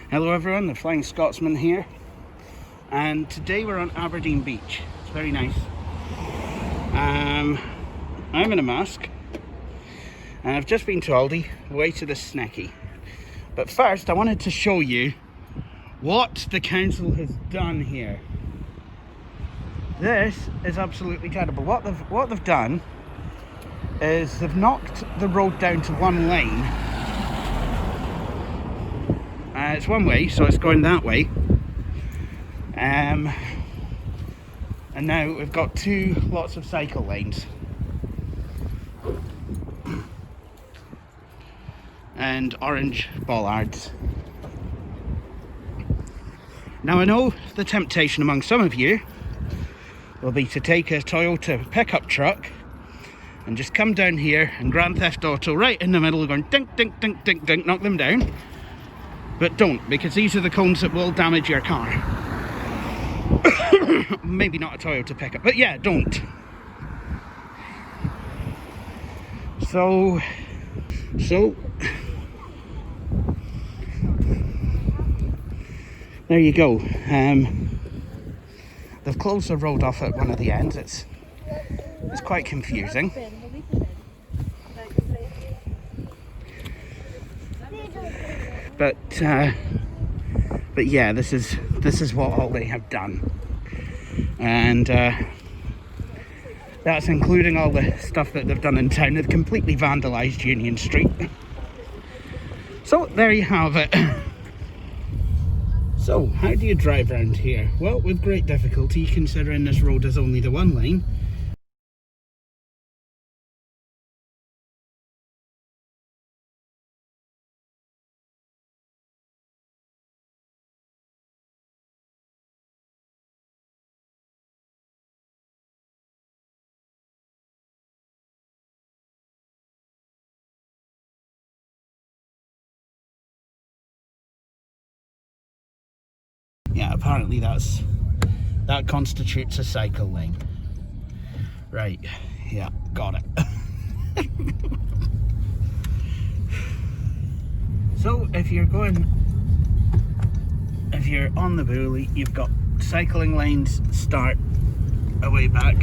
Hello everyone, the Flying Scotsman here, and today we're on Aberdeen Beach. It's very nice. I'm in a mask and I've just been to Aldi, away to the Snecky. But first I wanted to show you what the council has done here. This is absolutely terrible. What they've done is they've knocked the road down to one lane. It's one way, so it's going that way. And now we've got two lots of cycle lanes. And orange bollards. Now I know the temptation among some of you will be to take a Toyota pickup truck and just come down here and Grand Theft Auto right in the middle, going dink, dink, dink, dink, dink, knock them down. But don't, because these are the cones that will damage your car. Maybe not a Toyota pickup, but yeah, don't. So there you go. They've closed the road off at one of the ends. It's quite confusing. But yeah, this is what all they have done, and that's including all the stuff that they've done in town. They've completely vandalised Union Street. So there you have it. So how do you drive around here? Well, with great difficulty, considering this road is only the one lane. Yeah, apparently that constitutes a cycle lane. Right, yeah, got it. So if you're on the Bully, you've got cycling lanes start away back,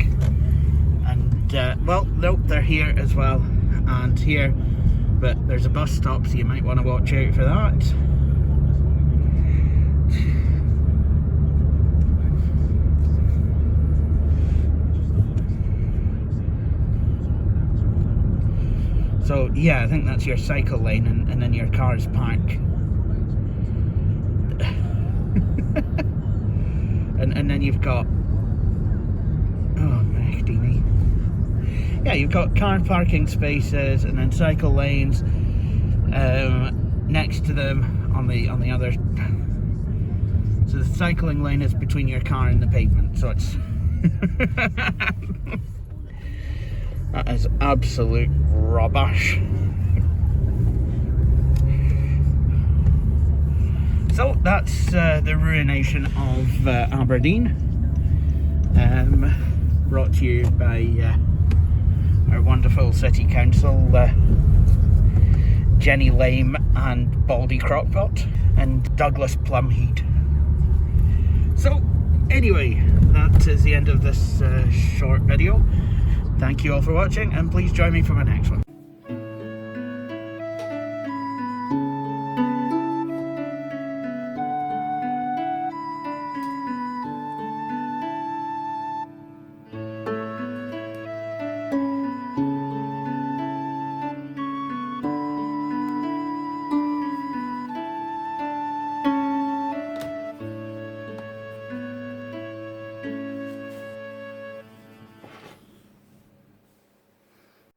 and well, nope, they're here as well, and here, but there's a bus stop, so you might want to watch out for that. So yeah, I think that's your cycle lane, and then your cars park. and then you've got, oh Mahdi me. Yeah, you've got car parking spaces and then cycle lanes next to them on the other. So the cycling lane is between your car and the pavement, so it's that is absolute rubbish. So that's the ruination of Aberdeen, brought to you by our wonderful city council, Jenny Lame and Baldy Crockpot and Douglas Plumheed. So anyway, that is the end of this short video. Thank you all for watching, and please join me for my next one.